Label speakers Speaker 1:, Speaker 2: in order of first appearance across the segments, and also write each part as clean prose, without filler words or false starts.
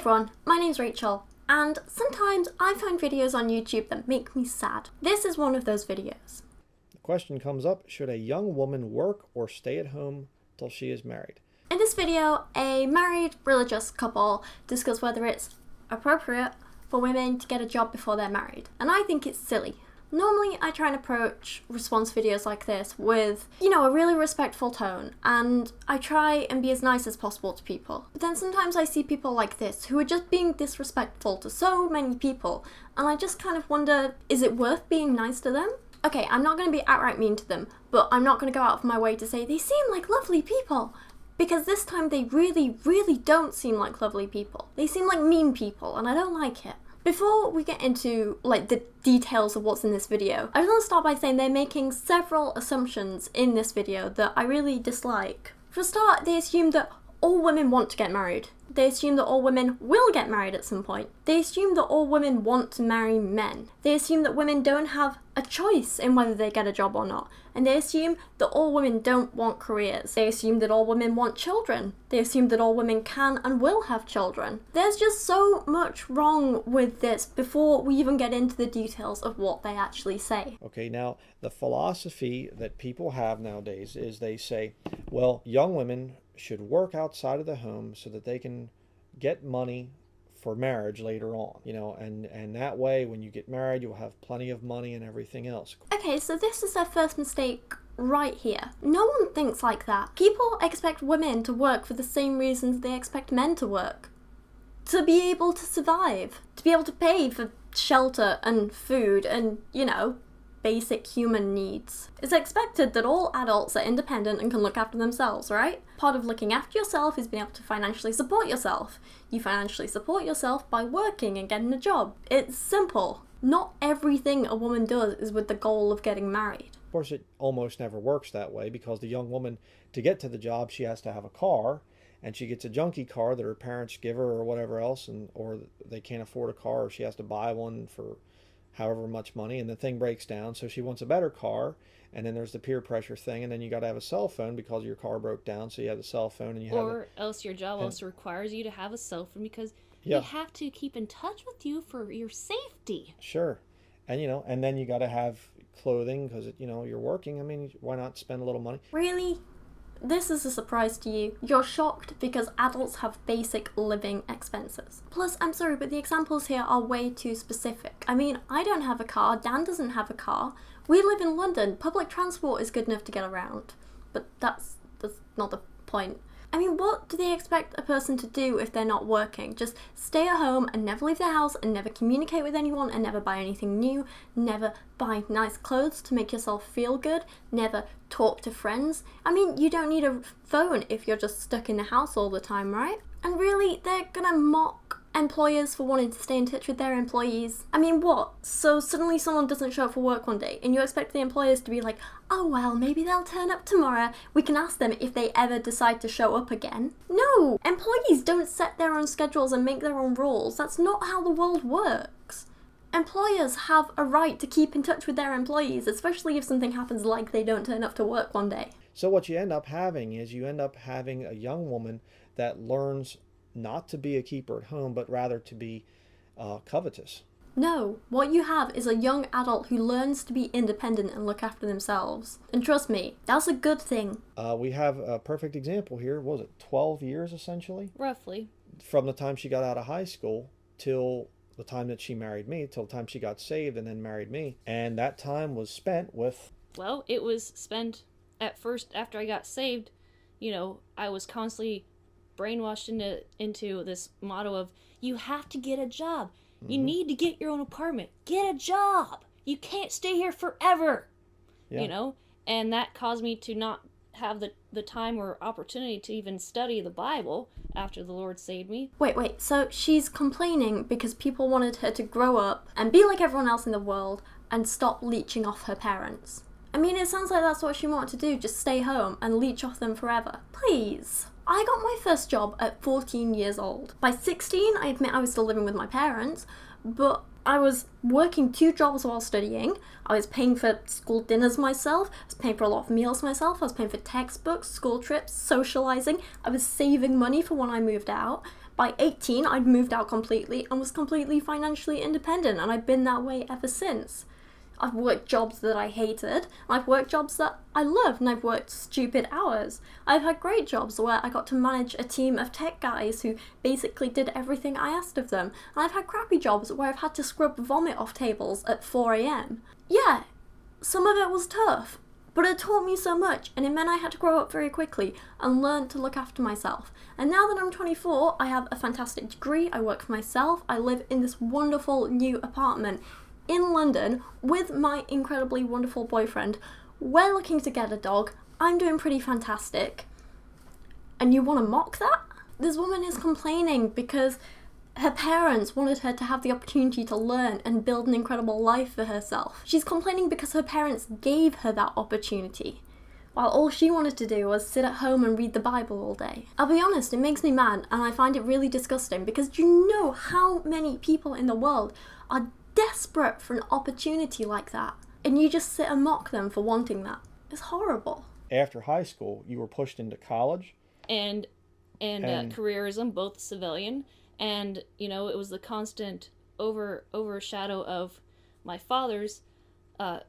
Speaker 1: everyone, my name's Rachel, and sometimes I find videos on YouTube that make me sad. This is one of those videos.
Speaker 2: The question comes up, should a young woman work or stay at home till she is married?
Speaker 1: In this video, a married religious couple discuss whether it's appropriate for women to get a job before they're married, and I think it's silly. Normally, I try and approach response videos like this with, a really respectful tone, and I try and be as nice as possible to people. But then sometimes I see people like this who are just being disrespectful to so many people, and I just kind of wonder, is it worth being nice to them? Okay, I'm not going to be outright mean to them, but I'm not going to go out of my way to say they seem like lovely people. Because this time they really, really don't seem like lovely people. They seem like mean people, and I don't like it. Before we get into the details of what's in this video, I just want to start by saying they're making several assumptions in this video that I really dislike. For a start, they assume that all women want to get married. They assume that all women will get married at some point. They assume that all women want to marry men. They assume that women don't have a choice in whether they get a job or not. And they assume that all women don't want careers. They assume that all women want children. They assume that all women can and will have children. There's just so much wrong with this before we even get into the details of what they actually say.
Speaker 2: Okay, now the philosophy that people have nowadays is they say, well, young women should work outside of the home so that they can get money for marriage later on, and that way when you get married you'll have plenty of money and everything else.
Speaker 1: Okay, so this is their first mistake right here. No one thinks like that. People expect women to work for the same reasons they expect men to work. To be able to survive, to be able to pay for shelter and food and, basic human needs. It's expected that all adults are independent and can look after themselves, right? Part of looking after yourself is being able to financially support yourself. You financially support yourself by working and getting a job. It's simple. Not everything a woman does is with the goal of getting married.
Speaker 2: Of course, it almost never works that way because the young woman, to get to the job, she has to have a car, and she gets a junky car that her parents give her or whatever else, or they can't afford a car, or she has to buy one for however much money, and the thing breaks down, so she wants a better car, and then there's the peer pressure thing, and then you got to have a cell phone because your car broke down, so you have the cell phone, and
Speaker 3: else your job also requires you to have a cell phone because they have to keep in touch with you for your safety.
Speaker 2: Sure. And and then you got to have clothing because you're working. I mean, why not spend a little money?
Speaker 1: Really? This is a surprise to you. You're shocked because adults have basic living expenses. Plus, I'm sorry, but the examples here are way too specific. I mean, I don't have a car, Dan doesn't have a car. We live in London. Public transport is good enough to get around. But that's not the point. I mean, what do they expect a person to do if they're not working? Just stay at home and never leave their house and never communicate with anyone and never buy anything new, never buy nice clothes to make yourself feel good, never talk to friends. I mean, you don't need a phone if you're just stuck in the house all the time, right? And really, they're gonna mock employers for wanting to stay in touch with their employees. I mean, what? So suddenly someone doesn't show up for work one day and you expect the employers to be like, oh well, maybe they'll turn up tomorrow. We can ask them if they ever decide to show up again. No! Employees don't set their own schedules and make their own rules. That's not how the world works. Employers have a right to keep in touch with their employees, especially if something happens like they don't turn up to work one day.
Speaker 2: So what you end up having is a young woman that learns not to be a keeper at home, but rather to be covetous.
Speaker 1: No, what you have is a young adult who learns to be independent and look after themselves. And trust me, that's a good thing.
Speaker 2: We have a perfect example here. What was it, 12 years essentially?
Speaker 3: Roughly.
Speaker 2: From the time she got out of high school till the time that she married me, till the time she got saved and then married me. And that time was spent with...
Speaker 3: Well, it was spent at first after I got saved. I was constantly brainwashed into this motto of, you have to get a job. You need to get your own apartment. Get a job. You can't stay here forever. Yeah. And that caused me to not have the time or opportunity to even study the Bible after the Lord saved me.
Speaker 1: Wait, so she's complaining because people wanted her to grow up and be like everyone else in the world and stop leeching off her parents. I mean, it sounds like that's what she wanted to do, just stay home and leech off them forever. Please. I got my first job at 14 years old. By 16, I admit I was still living with my parents, but I was working 2 jobs while studying. I was paying for school dinners myself. I was paying for a lot of meals myself. I was paying for textbooks, school trips, socializing. I was saving money for when I moved out. By 18, I'd moved out completely and was completely financially independent, and I've been that way ever since. I've worked jobs that I hated, I've worked jobs that I loved, and I've worked stupid hours. I've had great jobs where I got to manage a team of tech guys who basically did everything I asked of them, and I've had crappy jobs where I've had to scrub vomit off tables at 4 a.m. Yeah, some of it was tough, but it taught me so much, and it meant I had to grow up very quickly and learn to look after myself. And now that I'm 24, I have a fantastic degree, I work for myself, I live in this wonderful new apartment in London with my incredibly wonderful boyfriend. We're looking to get a dog. I'm doing pretty fantastic. And you want to mock that? This woman is complaining because her parents wanted her to have the opportunity to learn and build an incredible life for herself. She's complaining because her parents gave her that opportunity, while all she wanted to do was sit at home and read the Bible all day. I'll be honest, it makes me mad, and I find it really disgusting, because do you know how many people in the world are desperate for an opportunity like that, and you just sit and mock them for wanting that? It's horrible.
Speaker 2: After high school, you were pushed into college.
Speaker 3: And careerism, both civilian, and, you know, it was the constant overshadow of my father's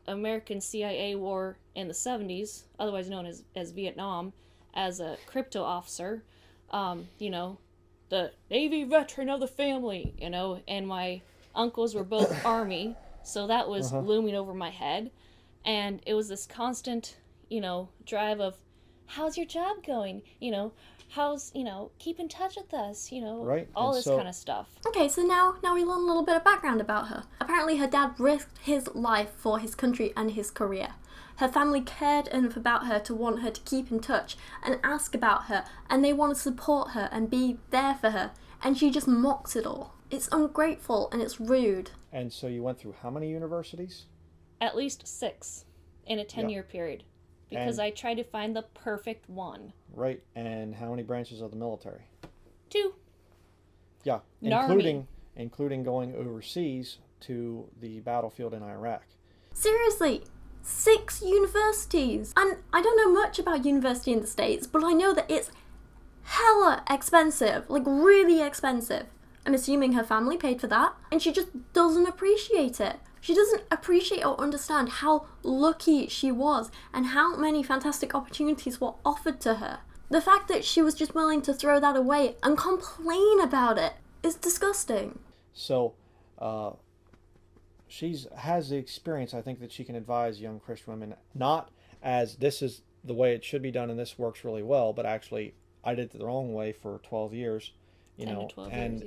Speaker 3: American CIA war in the 70s, otherwise known as Vietnam, as a crypto officer, you know, the Navy veteran of the family, you know, and my uncles were both Army, so that was looming over my head, and it was this constant, you know, drive of, how's your job going, you know, how's, you know, keep in touch with us, you know,
Speaker 2: right.
Speaker 3: all
Speaker 2: And
Speaker 3: this
Speaker 2: so,
Speaker 3: kind of stuff.
Speaker 1: Okay, so now we learn a little bit of background about her. Apparently her dad risked his life for his country and his career. Her family cared enough about her to want her to keep in touch and ask about her, and they want to support her and be there for her, and she just mocks it all. It's ungrateful and it's rude.
Speaker 2: And so you went through how many universities?
Speaker 3: At least 6 in a 10-year period, because I tried to find the perfect one.
Speaker 2: Right. And how many branches of the military?
Speaker 3: 2.
Speaker 2: Yeah,
Speaker 3: Narmy.
Speaker 2: including going overseas to the battlefield in Iraq.
Speaker 1: Seriously, 6 universities. And I don't know much about university in the States, but I know that it's hella expensive, like really expensive. I'm assuming her family paid for that, and she just doesn't appreciate it. She doesn't appreciate or understand how lucky she was and how many fantastic opportunities were offered to her. The fact that she was just willing to throw that away and complain about it is disgusting.
Speaker 2: So she has the experience, I think, that she can advise young Christian women, not as this is the way it should be done and this works really well, but actually I did it the wrong way for 12 years. You know, and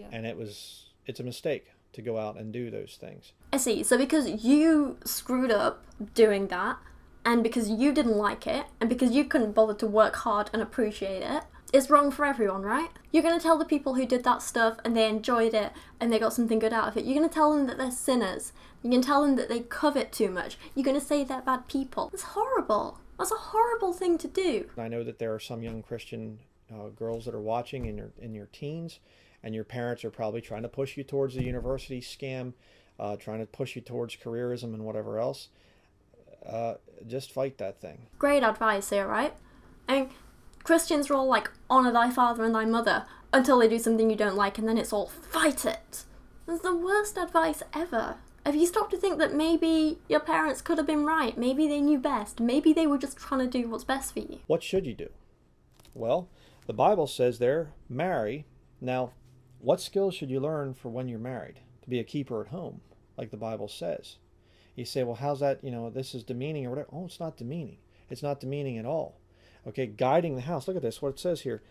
Speaker 2: it's a mistake to go out and do those things.
Speaker 1: I see. So because you screwed up doing that, and because you didn't like it, and because you couldn't bother to work hard and appreciate it, it's wrong for everyone, right? You're going to tell the people who did that stuff and they enjoyed it and they got something good out of it, you're going to tell them that they're sinners. You're going to tell them that they covet too much. You're going to say they're bad people. It's horrible. That's a horrible thing to do.
Speaker 2: I know that there are some young Christian girls that are watching in your teens, and your parents are probably trying to push you towards the university scam, trying to push you towards careerism and whatever else. Just fight that thing.
Speaker 1: Great advice here, right? I mean, Christians are all like, honour thy father and thy mother, until they do something you don't like, and then it's all, fight it. That's the worst advice ever. Have you stopped to think that maybe your parents could have been right? Maybe they knew best. Maybe they were just trying to do what's best for you.
Speaker 2: What should you do? Well, the Bible says there, marry. Now, what skills should you learn for when you're married? To be a keeper at home, like the Bible says. You say, well, how's that, this is demeaning or whatever. Oh, it's not demeaning. It's not demeaning at all. Okay, guiding the house. Look at this, what it says here.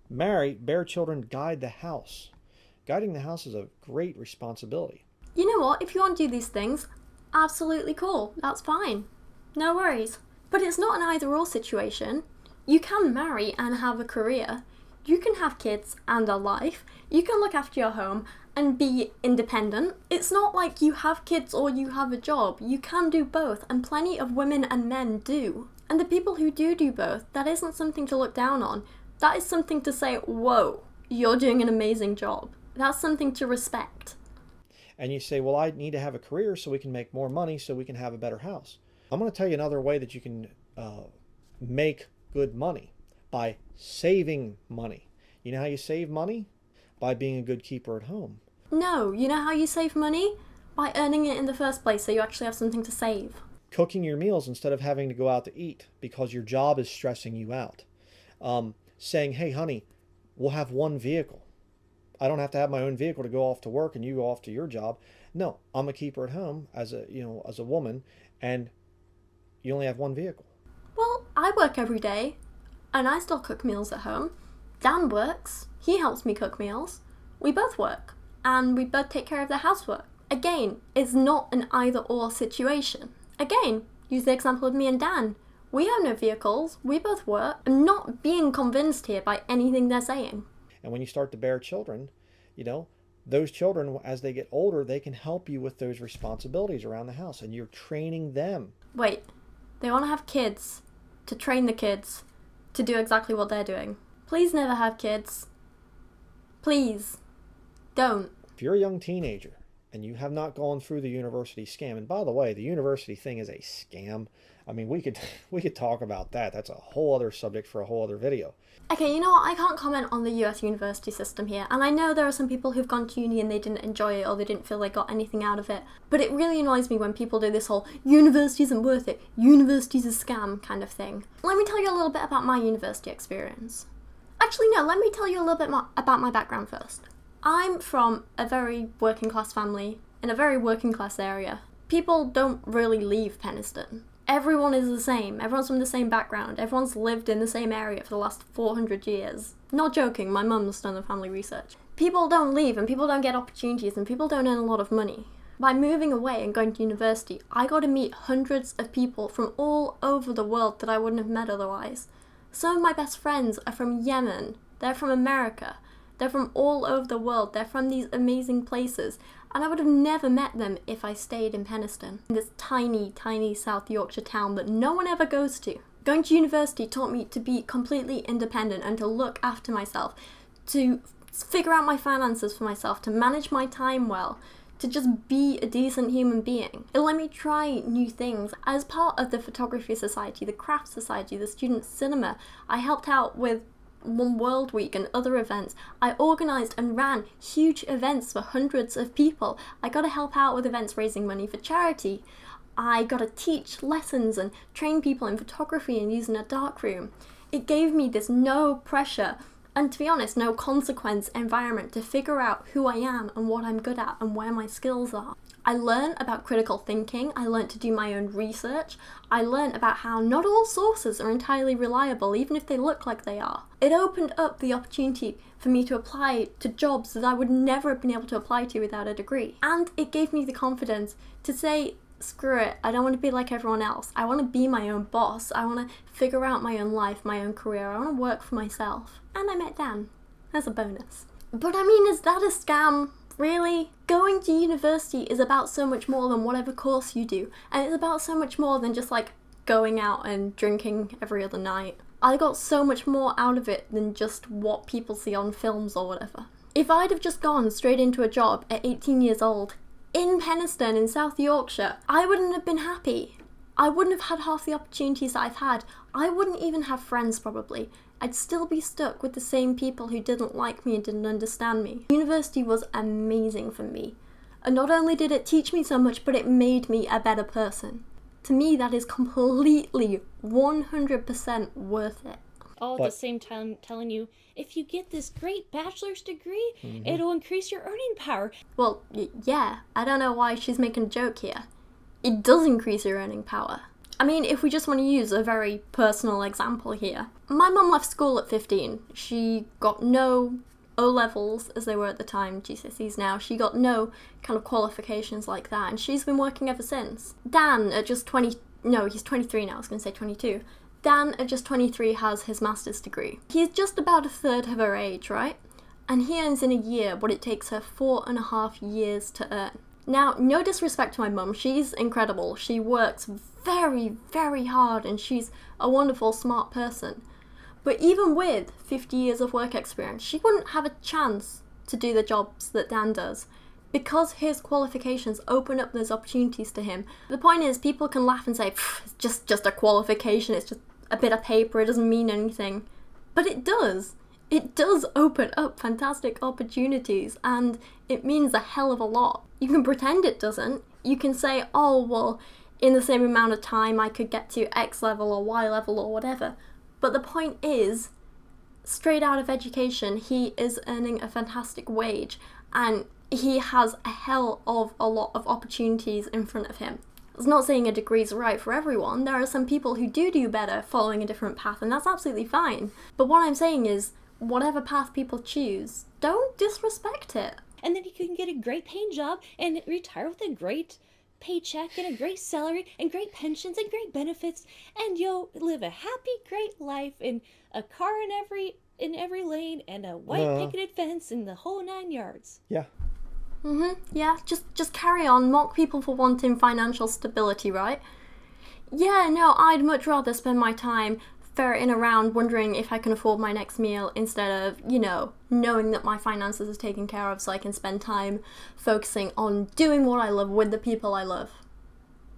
Speaker 2: Marry, bear children, guide the house. Guiding the house is a great responsibility.
Speaker 1: You know what? If you want to do these things, absolutely cool. That's fine. No worries. But it's not an either-or situation. You can marry and have a career. You can have kids and a life. You can look after your home and be independent. It's not like you have kids or you have a job. You can do both, and plenty of women and men do. And the people who do both, that isn't something to look down on. That is something to say, whoa, you're doing an amazing job. That's something to respect.
Speaker 2: And you say, well, I need to have a career so we can make more money so we can have a better house. I'm going to tell you another way that you can make good money, by saving money. You know how you save money? by being a good keeper at home.
Speaker 1: No, you know how you save money? By earning it in the first place so you actually have something to save.
Speaker 2: Cooking your meals instead of having to go out to eat because your job is stressing you out. Saying, hey, honey, we'll have one vehicle. I don't have to have my own vehicle to go off to work and you go off to your job. No, I'm a keeper at home as a woman, and you only have one vehicle.
Speaker 1: Well, I work every day, and I still cook meals at home. Dan works. He helps me cook meals. We both work, and we both take care of the housework. Again, it's not an either-or situation. Again, use the example of me and Dan. We have no vehicles. We both work. I'm not being convinced here by anything they're saying.
Speaker 2: And when you start to bear children, those children, as they get older, they can help you with those responsibilities around the house, and you're training them.
Speaker 1: Wait, they want to have kids to train the kids to do exactly what they're doing. Please never have kids. Please, don't.
Speaker 2: If you're a young teenager and you have not gone through the university scam, and by the way, the university thing is a scam. I mean, we could talk about that. That's a whole other subject for a whole other video.
Speaker 1: Okay, you know what? I can't comment on the US university system here, and I know there are some people who've gone to uni and they didn't enjoy it or they didn't feel they got anything out of it, but it really annoys me when people do this whole university isn't worth it, university's a scam kind of thing. Let me tell you a little bit about my university experience. Actually, no, let me tell you a little bit more about my background first. I'm from a very working class family in a very working class area. People don't really leave Penistone. Everyone is the same. Everyone's from the same background. Everyone's lived in the same area for the last 400 years. Not joking, my mum's done the family research. People don't leave and people don't get opportunities and people don't earn a lot of money. By moving away and going to university, I got to meet hundreds of people from all over the world that I wouldn't have met otherwise. Some of my best friends are from Yemen. They're from America. They're from all over the world. They're from these amazing places. And I would have never met them if I stayed in Penistone, in this tiny, tiny South Yorkshire town that no one ever goes to. Going to university taught me to be completely independent and to look after myself, to figure out my finances for myself, to manage my time well, to just be a decent human being. It let me try new things. As part of the Photography Society, the Craft Society, the Student Cinema, I helped out with One World Week and other events. I organised and ran huge events for hundreds of people. I got to help out with events raising money for charity. I got to teach lessons and train people in photography and using a darkroom. It gave me this no pressure and, to be honest, no consequence environment to figure out who I am and what I'm good at and where my skills are. I learned about critical thinking, I learned to do my own research, I learned about how not all sources are entirely reliable even if they look like they are. It opened up the opportunity for me to apply to jobs that I would never have been able to apply to without a degree. And it gave me the confidence to say, screw it, I don't want to be like everyone else. I want to be my own boss. I want to figure out my own life, my own career. I want to work for myself. And I met Dan. As a bonus. But I mean, is that a scam? Really? Going to university is about so much more than whatever course you do. And it's about so much more than just like going out and drinking every other night. I got so much more out of it than just what people see on films or whatever. If I'd have just gone straight into a job at 18 years old, in Penistone in South Yorkshire, I wouldn't have been happy. I wouldn't have had half the opportunities that I've had. I wouldn't even have friends probably. I'd still be stuck with the same people who didn't like me and didn't understand me. University was amazing for me. And not only did it teach me so much, but it made me a better person. To me, that is completely 100% worth it.
Speaker 3: All at the same time telling you, if you get this great bachelor's degree, it'll increase your earning power.
Speaker 1: Well, yeah, I don't know why she's making a joke here. It does increase your earning power. I mean, if we just want to use a very personal example here. My mum left school at 15. She got no O-levels, as they were at the time, GCSEs now. She got no kind of qualifications like that, and she's been working ever since. Dan, at just 20... No, he's 23 now, I was going to say 22. Dan, at just 23, has his master's degree. He's just about a third of her age, right? And he earns in a year what it takes her 4.5 years to earn. Now, no disrespect to my mum, she's incredible. She works very, very hard and she's a wonderful, smart person. But even with 50 years of work experience, she wouldn't have a chance to do the jobs that Dan does because his qualifications open up those opportunities to him. The point is, people can laugh and say, it's just a qualification, it's just a bit of paper, it doesn't mean anything. But it does. it does open up fantastic opportunities, and it means a hell of a lot. You can pretend it doesn't. You can say, oh, well, in the same amount of time I could get to X level or Y level or whatever. But the point is, straight out of education, he is earning a fantastic wage, and he has a hell of a lot of opportunities in front of him. It's not saying a degree's right for everyone. There are some people who do better following a different path, and that's absolutely fine. But what I'm saying is, whatever path people choose, don't disrespect it.
Speaker 3: And then you can get a great paying job and retire with a great paycheck and a great salary and great pensions and great benefits, and you'll live a happy, great life in a car in every lane and a white picketed fence in the whole 9 yards.
Speaker 2: Yeah.
Speaker 1: Yeah, just carry on, mock people for wanting financial stability, right? Yeah, no, I'd much rather spend my time ferreting around wondering if I can afford my next meal instead of, knowing that my finances are taken care of so I can spend time focusing on doing what I love with the people I love.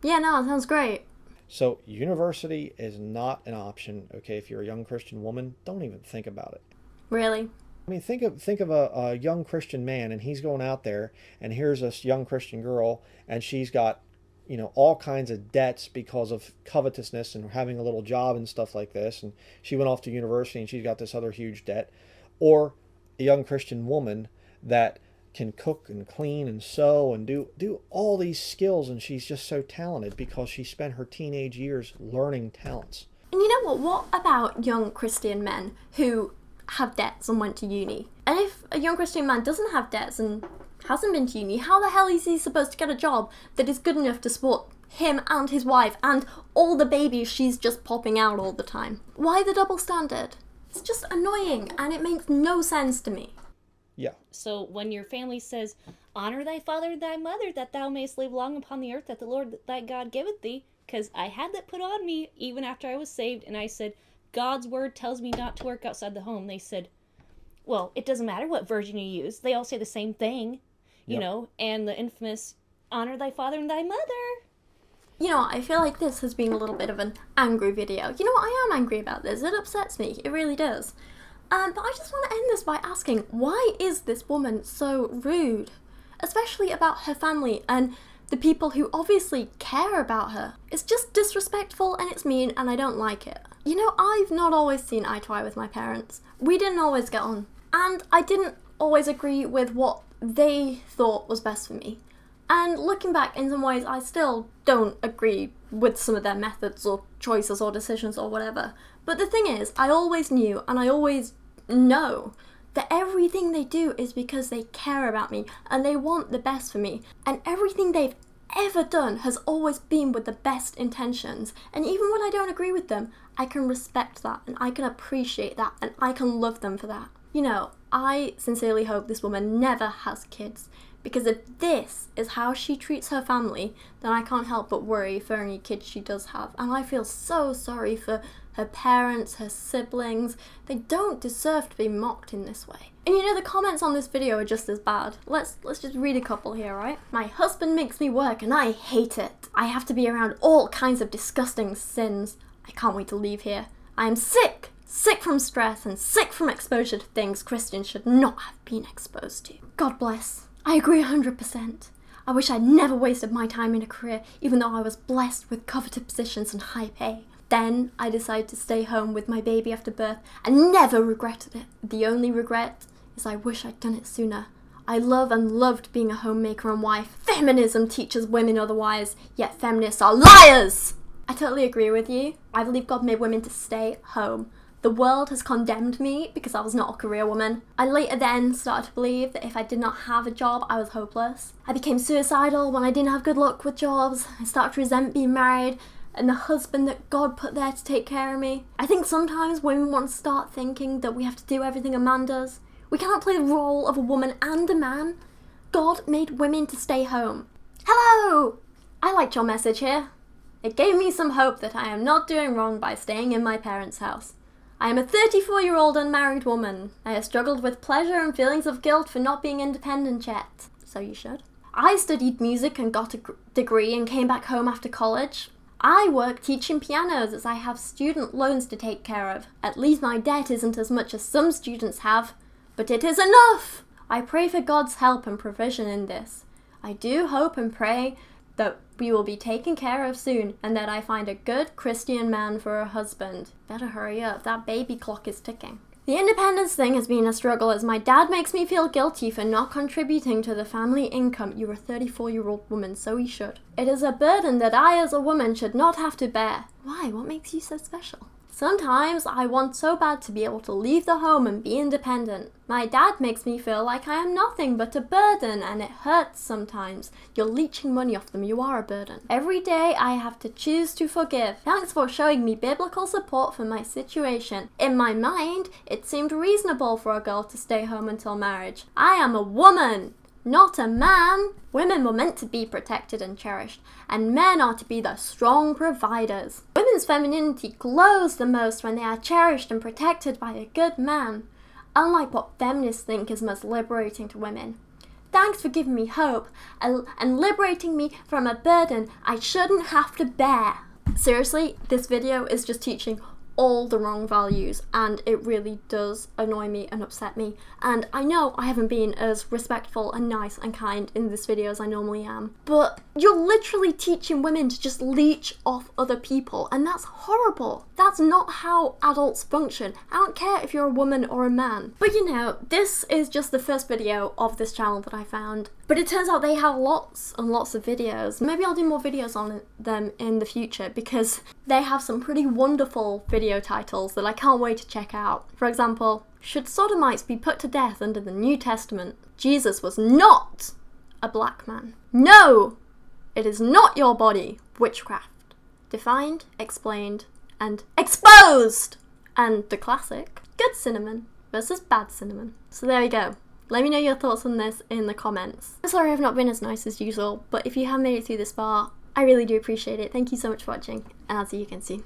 Speaker 1: Yeah, no, that sounds great.
Speaker 2: So university is not an option, okay? If you're a young Christian woman, don't even think about it.
Speaker 1: Really?
Speaker 2: I mean, think of a young Christian man, and he's going out there, and here's this young Christian girl, and she's got, all kinds of debts because of covetousness and having a little job and stuff like this, and she went off to university and she's got this other huge debt. Or a young Christian woman that can cook and clean and sew and do all these skills, and she's just so talented because she spent her teenage years learning talents.
Speaker 1: And you know what? What about young Christian men who have debts and went to uni? And if a young Christian man doesn't have debts and hasn't been to uni, how the hell is he supposed to get a job that is good enough to support him and his wife and all the babies she's just popping out all the time? Why the double standard? It's just annoying, and it makes no sense to me.
Speaker 2: Yeah.
Speaker 3: So when your family says, honor thy father and thy mother, that thou mayst live long upon the earth that the Lord thy God giveth thee, because I had that put on me even after I was saved, and I said, God's word tells me not to work outside the home. They said, well, it doesn't matter what version you use. They all say the same thing, and the infamous, honor thy father and thy mother.
Speaker 1: I feel like this has been a little bit of an angry video. I am angry about this. It upsets me. It really does. But I just want to end this by asking, why is this woman so rude? Especially about her family and the people who obviously care about her. It's just disrespectful and it's mean, and I don't like it. I've not always seen eye to eye with my parents. We didn't always get on. And I didn't always agree with what they thought was best for me. And looking back, in some ways, I still don't agree with some of their methods or choices or decisions or whatever. But the thing is, I always knew, and I always know, that everything they do is because they care about me and they want the best for me. And everything they've ever done has always been with the best intentions. And even when I don't agree with them, I can respect that and I can appreciate that and I can love them for that. I sincerely hope this woman never has kids, because if this is how she treats her family, then I can't help but worry for any kids she does have. And I feel so sorry for her parents, her siblings. They don't deserve to be mocked in this way. And the comments on this video are just as bad. Let's just read a couple here, right? My husband makes me work and I hate it. I have to be around all kinds of disgusting sins. I can't wait to leave here. I am sick from stress and sick from exposure to things Christians should not have been exposed to. God bless. I agree 100%. I wish I'd never wasted my time in a career, even though I was blessed with coveted positions and high pay. Then I decided to stay home with my baby after birth and never regretted it. The only regret is I wish I'd done it sooner. I love and loved being a homemaker and wife. Feminism teaches women otherwise, yet feminists are liars! I totally agree with you. I believe God made women to stay home. The world has condemned me because I was not a career woman. I later then started to believe that if I did not have a job, I was hopeless. I became suicidal when I didn't have good luck with jobs. I started to resent being married and the husband that God put there to take care of me. I think sometimes women want to start thinking that we have to do everything a man does. We cannot play the role of a woman and a man. God made women to stay home. Hello! I liked your message here. It gave me some hope that I am not doing wrong by staying in my parents' house. I am a 34-year-old unmarried woman. I have struggled with pleasure and feelings of guilt for not being independent yet. So you should. I studied music and got a degree and came back home after college. I work teaching pianos as I have student loans to take care of. At least my debt isn't as much as some students have, but it is enough. I pray for God's help and provision in this. I do hope and pray that we will be taken care of soon and that I find a good Christian man for a husband. Better hurry up, that baby clock is ticking. The independence thing has been a struggle as my dad makes me feel guilty for not contributing to the family income. You're a 34-year-old woman, so he should. It is a burden that I as a woman should not have to bear. Why? What makes you so special? Sometimes I want so bad to be able to leave the home and be independent. My dad makes me feel like I am nothing but a burden, and it hurts sometimes. You're leeching money off them, you are a burden. Every day I have to choose to forgive. Thanks for showing me biblical support for my situation. In my mind, it seemed reasonable for a girl to stay home until marriage. I am a woman, not a man. Women were meant to be protected and cherished, and men are to be the strong providers. Women's femininity glows the most when they are cherished and protected by a good man, unlike what feminists think is most liberating to women. Thanks for giving me hope and liberating me from a burden I shouldn't have to bear. Seriously, this video is just teaching all the wrong values, and it really does annoy me and upset me. And I know I haven't been as respectful and nice and kind in this video as I normally am, but you're literally teaching women to just leech off other people, and that's horrible. That's not how adults function. I don't care if you're a woman or a man. But you know, this is just the first video of this channel that I found, but it turns out they have lots and lots of videos. Maybe I'll do more videos on them in the future, because they have some pretty wonderful video titles that I can't wait to check out. For example, should sodomites be put to death under the New Testament? Jesus was not a black man. No! It is not your body. Witchcraft. Defined, explained, and exposed! And the classic, good cinnamon versus bad cinnamon. So there we go. Let me know your thoughts on this in the comments. I'm sorry I've not been as nice as usual, but if you have made it through this far, I really do appreciate it. Thank you so much for watching, and I'll see you again soon.